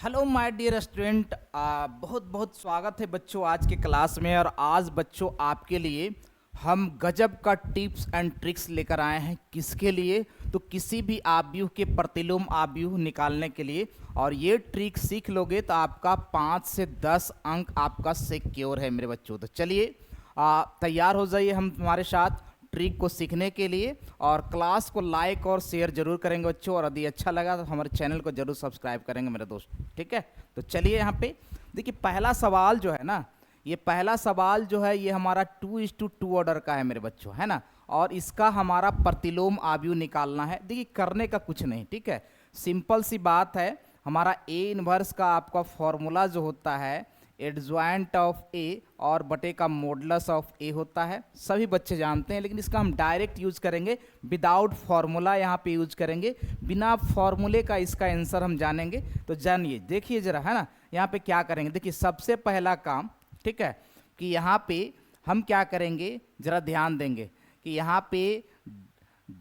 Hello my dear student, बहुत बहुत स्वागत है बच्चों आज के क्लास में। और आज बच्चों आपके लिए हम गजब का टिप्स एंड ट्रिक्स लेकर आए हैं। किसके लिए? तो किसी भी आव्यूह के प्रतिलोम आव्यूह निकालने के लिए। और ये ट्रिक सीख लोगे तो आपका 5 से 10 अंक आपका सिक्योर है मेरे बच्चों। तो चलिए तैयार हो जाइए हम तुम्हारे साथ ट्रिक को सीखने के लिए। और क्लास को लाइक और शेयर जरूर करेंगे बच्चों, और यदि अच्छा लगा तो हमारे चैनल को जरूर सब्सक्राइब करेंगे मेरे दोस्त। ठीक है, तो चलिए यहाँ पे देखिए पहला सवाल जो है ना, ये पहला सवाल जो है ये हमारा 2:2 ऑर्डर का है मेरे बच्चों, है ना। और इसका हमारा प्रतिलोम आव्यूह निकालना है। देखिए करने का कुछ नहीं, ठीक है, सिंपल सी बात है। हमारा ए इनवर्स का आपका फॉर्मूला जो होता है एडजॉइंट ऑफ ए और बटे का मॉडुलस ऑफ ए होता है, सभी बच्चे जानते हैं। लेकिन इसका हम डायरेक्ट यूज करेंगे, विदाउट फॉर्मूला यहाँ पे यूज करेंगे। बिना फॉर्मूले का इसका आंसर हम जानेंगे। तो जानिए, देखिए जरा, है ना, यहाँ पे क्या करेंगे। देखिए सबसे पहला काम, ठीक है, कि यहाँ पे हम क्या करेंगे, जरा ध्यान देंगे कि यहाँ पे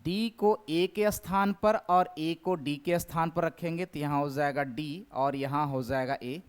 d को a के स्थान पर और a को d के स्थान पर रखेंगे तो यहाँ हो जाएगा d और यहाँ हो जाएगा a।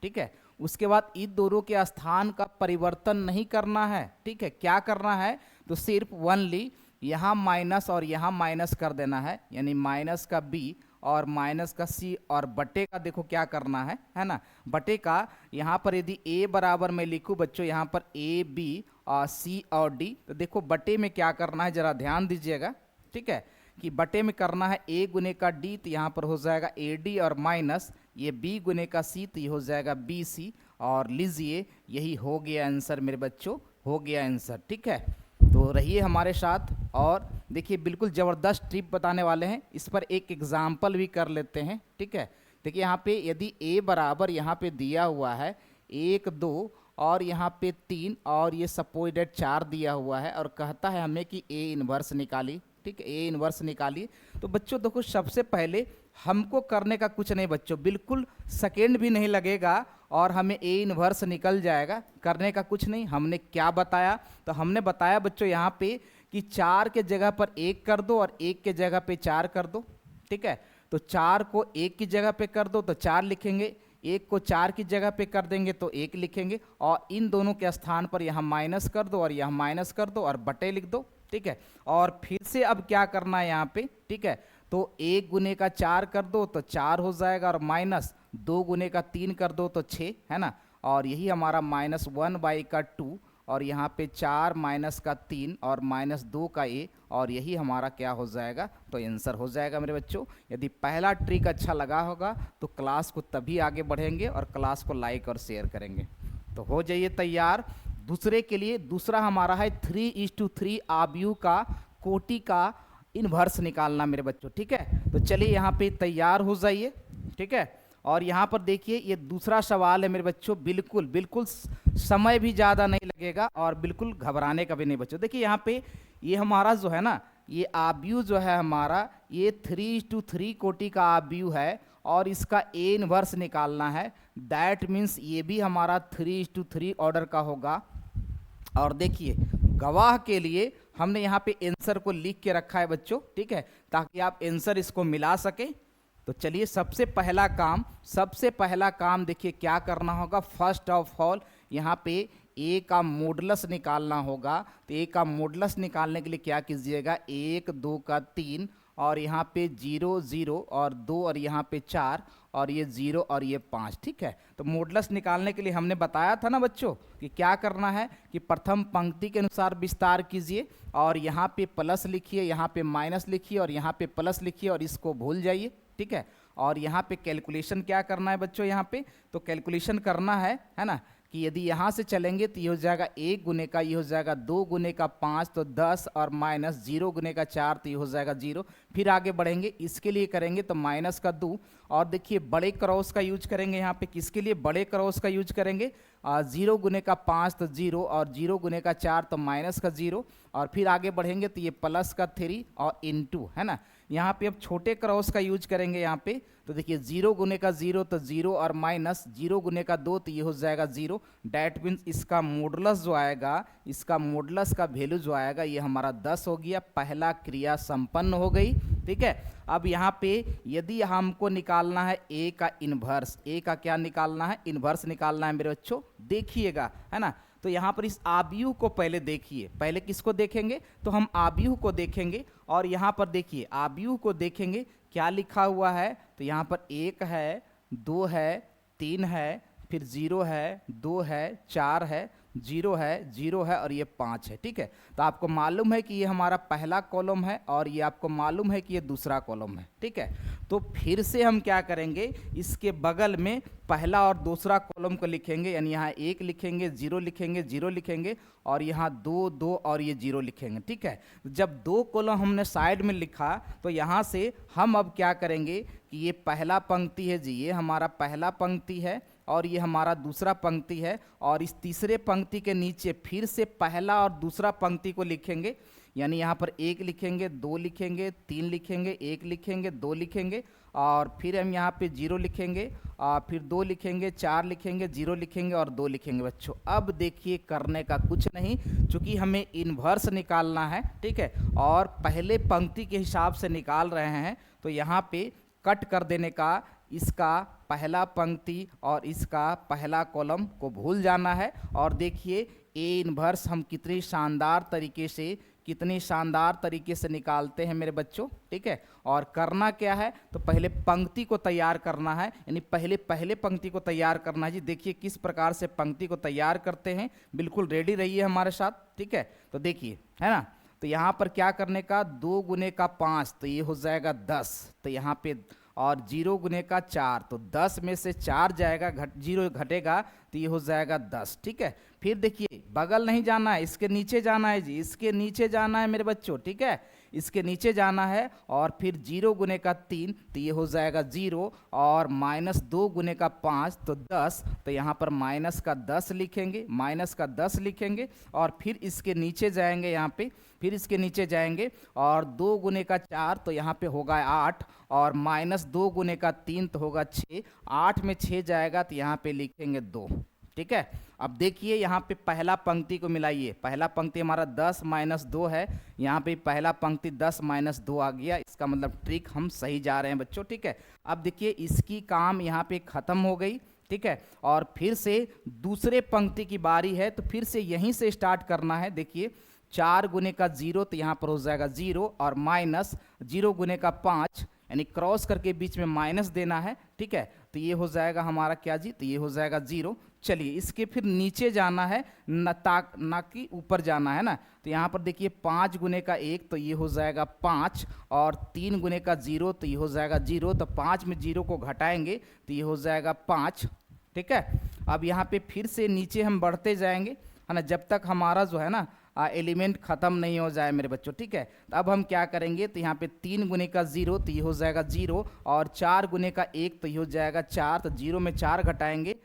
ठीक है, उसके बाद इन दोनों के स्थान का परिवर्तन नहीं करना है। ठीक है, क्या करना है, तो सिर्फ ओनली यहाँ माइनस और यहाँ माइनस कर देना है, यानी माइनस का b और माइनस का c और बटे का देखो क्या करना है ना, बटे का यहाँ पर यदि a बराबर मैं लिखूँ बच्चों, यहाँ पर a b और c और d, तो देखो बटे में क्या करना है, जरा ध्यान दीजिएगा। ठीक है, कि बटे में करना है a गुने का d, तो यहाँ पर हो जाएगा ad और माइनस ये b गुने का c, तो ये हो जाएगा bc। और लीजिए यही हो गया आंसर मेरे बच्चों, हो गया आंसर। ठीक है, तो रहिए हमारे साथ और देखिए बिल्कुल ज़बरदस्त ट्रिप बताने वाले हैं। इस पर एक एग्जाम्पल भी कर लेते हैं। ठीक है, देखिए यहाँ पे यदि a बराबर यहाँ पे दिया हुआ है 1 2 और यहाँ पे 3 और ये सपोजिटेड 4 दिया हुआ है, और कहता है हमें कि a इनवर्स निकाली। ठीक है, ए इनवर्स निकालिए। तो बच्चों देखो सबसे पहले हमको करने का कुछ नहीं बच्चों, बिल्कुल सेकेंड भी नहीं लगेगा और हमें ए इनवर्स निकल जाएगा। करने का कुछ नहीं। हमने क्या बताया, तो हमने बताया बच्चों यहाँ पे कि 4 के जगह पर 1 कर दो और 1 के जगह पे 4 कर दो। ठीक है, तो 4 को 1 की जगह पे कर दो तो 4 लिखेंगे, 1 को 4 की जगह पे कर देंगे तो 1 लिखेंगे, और इन दोनों के स्थान पर यहाँ माइनस कर दो और यहाँ माइनस कर दो और बटे लिख दो। ठीक है, और फिर से अब क्या करना है यहाँ पे, ठीक है, तो 1 गुने का 4 कर दो तो 4 हो जाएगा, और माइनस 2 गुने का 3 कर दो तो 6, है ना। और यही हमारा -1/2 और यहाँ पे 4 माइनस का 3 और -2 का a, और यही हमारा क्या हो जाएगा, तो आंसर हो जाएगा मेरे बच्चों। यदि पहला ट्रिक अच्छा लगा होगा तो क्लास को तभी आगे बढ़ेंगे और क्लास को लाइक और शेयर करेंगे। तो हो जाइए तैयार दूसरे के लिए। दूसरा हमारा है 3:3 आव्यूह का कोटि का इनवर्स निकालना मेरे बच्चों। ठीक है, तो चलिए यहाँ पे तैयार हो जाइए। ठीक है, और यहाँ पर देखिए ये दूसरा सवाल है मेरे बच्चों, बिल्कुल बिल्कुल समय भी ज़्यादा नहीं लगेगा और बिल्कुल घबराने का भी नहीं बच्चों। देखिए यहाँ पे ये हमारा जो है ना, ये आव्यूह जो है हमारा, ये 3:3 कोटि का आव्यूह है और इसका ए इनवर्स निकालना है। दैट मीन्स ये भी हमारा 3:3 ऑर्डर का होगा। और देखिए गवाह के लिए हमने यहाँ पे आंसर को लिख के रखा है बच्चों। ठीक है, ताकि आप आंसर इसको मिला सके। तो चलिए सबसे पहला काम देखिए क्या करना होगा। फर्स्ट ऑफ ऑल यहाँ पे ए का मॉडुलस निकालना होगा। तो ए का मॉडुलस निकालने के लिए क्या कीजिएगा, 1 2 का 3 और यहाँ पे 0 0 और 2 और यहाँ पे 4 और ये 0 और ये 5। ठीक है, तो मॉडुलस निकालने के लिए हमने बताया था ना बच्चों कि क्या करना है, कि प्रथम पंक्ति के अनुसार विस्तार कीजिए और यहाँ पे प्लस लिखिए, यहाँ पे माइनस लिखिए और यहाँ पे प्लस लिखिए और इसको भूल जाइए। ठीक है, और यहाँ पे कैलकुलेशन क्या करना है बच्चों, यहाँ पे तो कैलकुलेशन करना है ना, कि यदि यहाँ से चलेंगे तो ये हो जाएगा 1 गुने का, ये हो जाएगा 2 गुने का 5 तो 10 और माइनस 0 गुने का 4 तो ये हो जाएगा 0। फिर आगे बढ़ेंगे, इसके लिए करेंगे तो माइनस का 2 और देखिए बड़े क्रॉस का यूज करेंगे यहाँ पे। किसके लिए बड़े क्रॉस का यूज करेंगे, 0 गुने का 5 तो 0 और 0 गुने का 4 तो माइनस का 0, और फिर आगे बढ़ेंगे तो ये प्लस का 3 और इनटू, है ना, यहाँ पे अब छोटे क्रॉस का यूज करेंगे यहाँ पे, तो देखिए 0 गुने का 0 तो 0 और माइनस 0 गुने का 2 तो ये हो जाएगा 0। डैट मीन्स इसका मॉडुलस जो आएगा, इसका मॉडुलस का वैल्यू जो आएगा ये हमारा 10 हो गया। पहला क्रिया संपन्न हो गई, ठीक है। अब यहाँ पे यदि हमको निकालना है ए का इन्वर्स, ए का क्या निकालना है, इन्वर्स निकालना है मेरे बच्चों, देखिएगा, है ना। तो यहाँ पर इस आव्यूह को पहले देखिए, पहले किसको देखेंगे, तो हम आव्यूह को देखेंगे। और यहाँ पर देखिए आव्यूह को देखेंगे क्या लिखा हुआ है, तो यहाँ पर 1 है, 2 है, 3 है, फिर 0 है, 2 है, 4 है, 0 है, 0 है और ये 5 है, ठीक है। तो आपको मालूम है कि ये हमारा पहला कॉलम है और ये आपको मालूम है कि ये दूसरा कॉलम है, ठीक है। तो फिर से हम क्या करेंगे, इसके बगल में पहला और दूसरा कॉलम को लिखेंगे, यानी यहाँ 1 लिखेंगे, 0 लिखेंगे, 0 लिखेंगे और यहाँ 2, 2 और ये 0 लिखेंगे, ठीक है। जब 2 कॉलम हमने साइड में लिखा तो यहाँ से हम अब क्या करेंगे कि ये पहला पंक्ति है जी, ये हमारा पहला पंक्ति है और ये हमारा दूसरा पंक्ति है, और इस तीसरे पंक्ति के नीचे फिर से पहला और दूसरा पंक्ति को लिखेंगे। यानी यहाँ पर 1 लिखेंगे, 2 लिखेंगे, 3 लिखेंगे, 1 लिखेंगे, 2 लिखेंगे और फिर हम यहाँ पे 0 लिखेंगे और फिर 2 लिखेंगे, 4 लिखेंगे, 0 लिखेंगे और 2 लिखेंगे बच्चों। अब देखिए करने का कुछ नहीं, चूँकि हमें इन्वर्स निकालना है, ठीक है, और पहले पंक्ति के हिसाब से निकाल रहे हैं, तो यहाँ पे कट कर देने का, इसका पहला पंक्ति और इसका पहला कॉलम को भूल जाना है। और देखिए ए इन्वर्स हम कितनी शानदार तरीके से निकालते हैं मेरे बच्चों, ठीक है। और करना क्या है, तो पहले पंक्ति को तैयार करना है, यानी पहले पंक्ति को तैयार करना है जी। देखिए किस प्रकार से पंक्ति को तैयार करते हैं, बिल्कुल रेडी रहिए हमारे साथ, ठीक है। तो देखिए, है ना, तो यहाँ पर क्या करने का, 2 गुने का 5 तो ये हो जाएगा 10, तो यहाँ पे, और 0 गुने का 4 तो 10 में से 4 जाएगा, 0 घटेगा तो ये हो जाएगा 10, ठीक है। फिर देखिए बगल नहीं जाना है, इसके नीचे जाना है जी, इसके नीचे जाना है मेरे बच्चों, ठीक है, इसके नीचे जाना है। और फिर 0 गुने का 3 तो ये हो जाएगा 0 और माइनस 2 गुने का 5 तो 10, तो यहाँ पर माइनस का 10 लिखेंगे, माइनस का 10 लिखेंगे और फिर इसके नीचे जाएंगे, यहाँ पे फिर इसके नीचे जाएंगे और 2 गुने का 4 तो यहाँ पे होगा 8 और माइनस 2 गुने का 3 तो होगा 6, 8 में 6 जाएगा तो यहाँ पे लिखेंगे 2, ठीक है। अब देखिए यहाँ पे पहला पंक्ति को मिलाइए, पहला पंक्ति हमारा 10 माइनस 2 है, यहाँ पे पहला पंक्ति 10 माइनस 2 आ गया, इसका मतलब ट्रिक हम सही जा रहे हैं बच्चों, ठीक है। अब देखिए इसकी काम यहाँ पे ख़त्म हो गई, ठीक है, और फिर से दूसरे पंक्ति की बारी है, तो फिर से यहीं से स्टार्ट करना है। देखिए 4 गुने का 0 तो यहाँ पर हो जाएगा 0 और माइनस 0 गुने का 5, यानी क्रॉस करके बीच में माइनस देना है, ठीक है। तो ये हो जाएगा हमारा क्या जी, तो ये हो जाएगा 0। चलिए इसके फिर नीचे जाना है, ना कि ऊपर जाना है ना। तो यहाँ पर देखिए 5 गुने का 1 तो ये हो जाएगा 5 और 3 गुने का 0 तो ये हो जाएगा 0, तो 5 में 0 को घटाएंगे तो ये हो जाएगा 5, ठीक है। अब यहाँ पे फिर से नीचे हम बढ़ते जाएंगे, है ना, जब तक हमारा जो है ना एलिमेंट ख़त्म नहीं हो जाए मेरे बच्चों, ठीक है। तो अब हम क्या करेंगे, तो यहाँ पे 3 गुने का 0 तो ये हो जाएगा 0 और 4 गुने का 1 तो ये हो जाएगा 4, तो 0 में 4 घटाएंगे,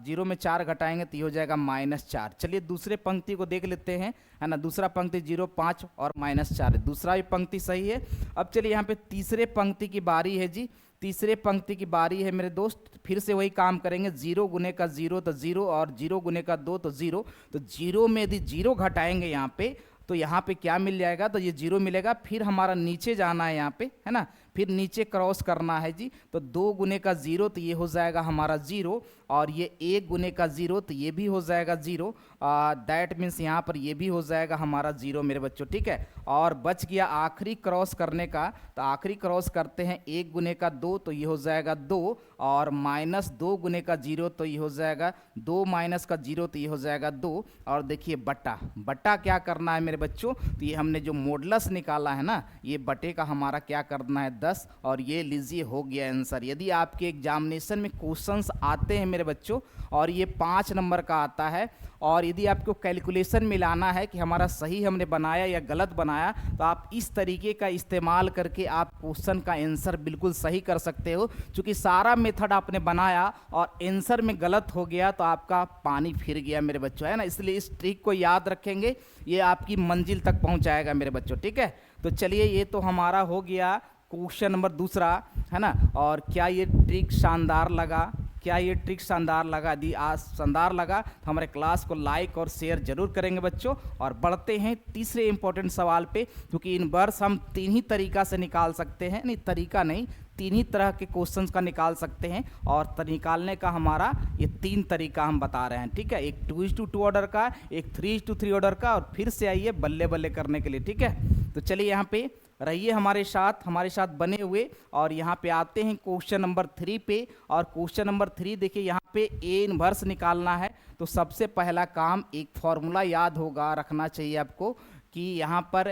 0 में 4 घटाएंगे तो ये हो जाएगा -4। चलिए दूसरे पंक्ति को देख लेते हैं, है ना, दूसरा पंक्ति 0, 5 और -4 है, दूसरा भी पंक्ति सही है। अब चलिए यहाँ पे तीसरे पंक्ति की बारी है जी, तीसरे पंक्ति की बारी है मेरे दोस्त। फिर से वही काम करेंगे, 0 गुने का 0 तो 0 और 0 गुने का 2 तो 0, तो 0 में यदि 0 घटाएंगे यहाँ पे तो यहाँ पे क्या मिल जाएगा, तो ये 0 मिलेगा। फिर हमारा नीचे जाना है यहाँ पे, है ना, फिर नीचे क्रॉस करना है जी, तो 2 गुने का 0 तो ये हो जाएगा हमारा 0 और ये 1 गुने का 0 तो ये भी हो जाएगा 0, दैट मीन्स यहाँ पर ये भी हो जाएगा हमारा 0 मेरे बच्चों, ठीक है। और बच गया आखिरी क्रॉस करने का, तो आखिरी क्रॉस करते हैं, 1 गुने का 2 तो ये हो जाएगा 2 और -2 गुने का 0 तो ये हो जाएगा 2 माइनस का 0 तो ये हो जाएगा 2। और देखिए बटा क्या करना है मेरे बच्चों, तो ये हमने जो मॉडुलस निकाला है ना, ये बटे का हमारा क्या करना है 10, और ये लीजिए हो गया आंसर। यदि आपके एग्जामिनेशन में क्वेश्चंस आते हैं मेरे बच्चों और ये 5 नंबर का आता है, और यदि आपको कैलकुलेशन मिलाना है कि हमारा सही हमने बनाया या गलत बनाया, तो आप इस तरीके का इस्तेमाल करके आप क्वेश्चन का आंसर बिल्कुल सही कर सकते हो। क्योंकि सारा मेथड आपने बनाया और आंसर में गलत हो गया तो आपका पानी फिर गया मेरे बच्चों, है ना। इसलिए इस ट्रिक को याद रखेंगे, ये आपकी मंजिल तक पहुंचाएगा मेरे बच्चों, ठीक है। तो चलिए ये तो हमारा हो गया क्वेश्चन नंबर दूसरा, है ना। और क्या ये ट्रिक शानदार लगा? क्या ये ट्रिक शानदार लगा? यदि आज शानदार लगा तो हमारे क्लास को लाइक और शेयर जरूर करेंगे बच्चों। और बढ़ते हैं तीसरे इंपॉर्टेंट सवाल पे, क्योंकि इनवर्स हम तीन ही तरीका से निकाल सकते हैं, नहीं तरीका नहीं, तीन ही तरह के क्वेश्चंस का निकाल सकते हैं। और निकालने का हमारा ये तीन तरीका हम बता रहे हैं, ठीक है। एक 2:2 ऑर्डर का, एक 3:3 ऑर्डर का, और फिर से आइए बल्ले बल्ले करने के लिए, ठीक है। तो चलिए यहाँ पे रहिए हमारे साथ बने हुए, और यहाँ पे आते हैं क्वेश्चन नंबर 3 पे। और क्वेश्चन नंबर 3 देखिए, यहाँ पे ए इनवर्स निकालना है। तो सबसे पहला काम, एक फॉर्मूला याद होगा, रखना चाहिए आपको, कि यहाँ पर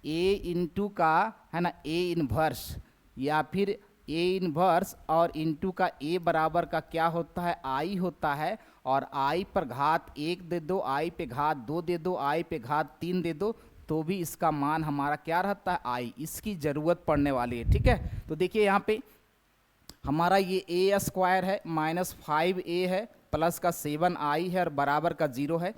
ए इंटू का, है ना, ए इनवर्स या फिर ए इनवर्स और इंटू का ए बराबर का क्या होता है, आई होता है। और आई पर घात 1 दे दो, आई पे घात 2 दे दो, आई पे घात 3 दे दो, तो भी इसका मान हमारा क्या रहता है, आई। इसकी ज़रूरत पड़ने वाली है, ठीक है। तो देखिए यहाँ पे हमारा ये ए स्क्वायर है, -5a है, प्लस का 7i है, और बराबर का 0 है।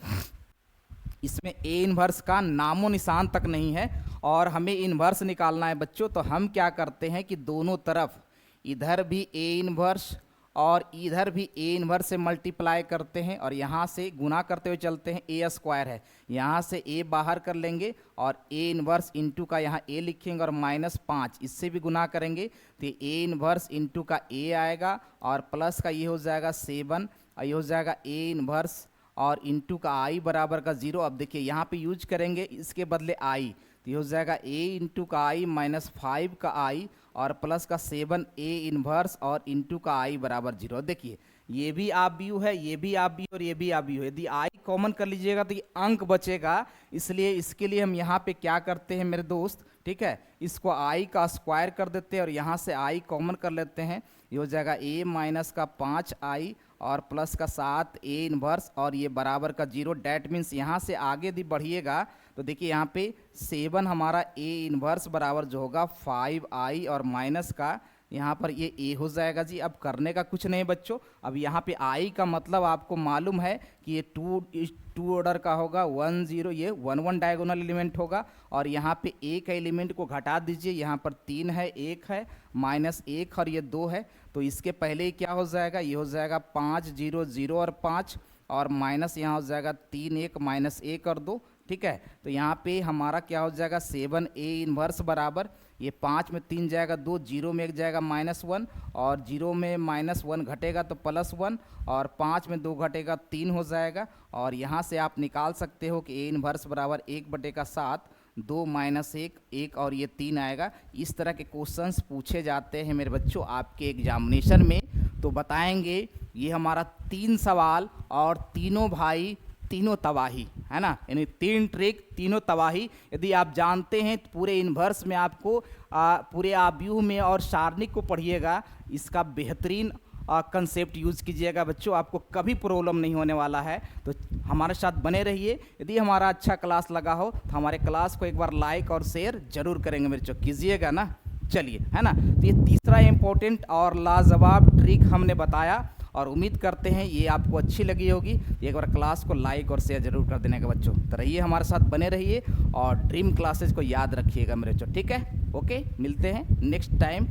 इसमें ए इनवर्स का नामो निशान तक नहीं है, और हमें इनवर्स निकालना है बच्चों। तो हम क्या करते हैं कि दोनों तरफ, इधर भी ए इनवर्स और इधर भी ए इनवर्स से मल्टीप्लाई करते हैं, और यहाँ से गुना करते हुए चलते हैं। ए स्क्वायर है, यहाँ से ए बाहर कर लेंगे, और ए इनवर्स इंटू का यहाँ ए लिखेंगे, और -5 इससे भी गुना करेंगे, तो ए इनवर्स इंटू का ए आएगा, और प्लस का ये हो जाएगा 7, और ये हो जाएगा ए इनवर्स और इंटू का आई बराबर का 0। अब देखिए यहाँ पे यूज करेंगे इसके बदले आई, तो ये हो जाएगा ए इंटू का आई -5 का आई, और प्लस का 7 ए इनवर्स और इंटू का आई बराबर 0। देखिए ये भी आप व्यू है, ये भी आप व्यू, और ये भी आप व्यू है। यदि आई कॉमन कर लीजिएगा तो ये अंक बचेगा, इसलिए इसके लिए हम यहाँ पे क्या करते हैं मेरे दोस्त, ठीक है, इसको आई का स्क्वायर कर देते हैं, और यहाँ से आई कॉमन कर लेते हैं। ये हो जाएगा ए माइनस का 5i और प्लस का 7 ए इनवर्स, और ये बराबर का 0। डैट मीन्स यहाँ से आगे यदि बढ़िएगा तो देखिए यहाँ पे 7 हमारा ए इनवर्स बराबर जो होगा 5i, और माइनस का यहाँ पर ये ए हो जाएगा जी। अब करने का कुछ नहीं बच्चों, अब यहाँ पे आई का मतलब आपको मालूम है कि ये 2 ऑर्डर का होगा, 1 0, ये 1 1 डायगोनल एलिमेंट होगा। और यहाँ पे एक एलिमेंट को घटा दीजिए, यहाँ पर 3 है, 1 है, -1 और ये 2 है। तो इसके पहले ही क्या हो जाएगा, ये हो जाएगा 5 0 0 और 5, और माइनस यहाँ हो जाएगा 3 1 -1 और 2, ठीक है। तो यहाँ पे हमारा क्या हो जाएगा 7 ए इनवर्स बराबर, ये 5 में 3 जाएगा 2, 0 में 1 जाएगा -1, और 0 में -1 घटेगा तो +1, और 5 में 2 घटेगा 3 हो जाएगा। और यहाँ से आप निकाल सकते हो कि ए इनवर्स बराबर 1/7, 2 -1 1, और ये 3 आएगा। इस तरह के क्वेश्चंस पूछे जाते हैं मेरे बच्चों आपके एग्जामिनेशन में, तो बताएंगे। ये हमारा 3 सवाल, और तीनों भाई तीनों तबाही, है ना, यानी 3 ट्रिक तीनों तबाही। यदि आप जानते हैं तो पूरे इन्वर्स में आपको पूरे आव्यूह में और सारणिक को पढ़िएगा, इसका बेहतरीन कंसेप्ट यूज़ कीजिएगा बच्चों, आपको कभी प्रॉब्लम नहीं होने वाला है। तो हमारे साथ बने रहिए। यदि हमारा अच्छा क्लास लगा हो तो हमारे क्लास को एक बार लाइक और शेयर जरूर करेंगे मेरे बच्चों, कीजिएगा ना। चलिए, है ना। तो ये तीसरा इम्पोर्टेंट और लाजवाब ट्रिक हमने बताया, और उम्मीद करते हैं ये आपको अच्छी लगी होगी। एक बार क्लास को लाइक और शेयर जरूर कर देने का बच्चों। तो रहिए हमारे साथ बने रहिए, और ड्रीम क्लासेस को याद रखिएगा मेरे बच्चों, ठीक है। ओके, मिलते हैं नेक्स्ट टाइम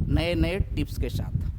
नए नए टिप्स के साथ।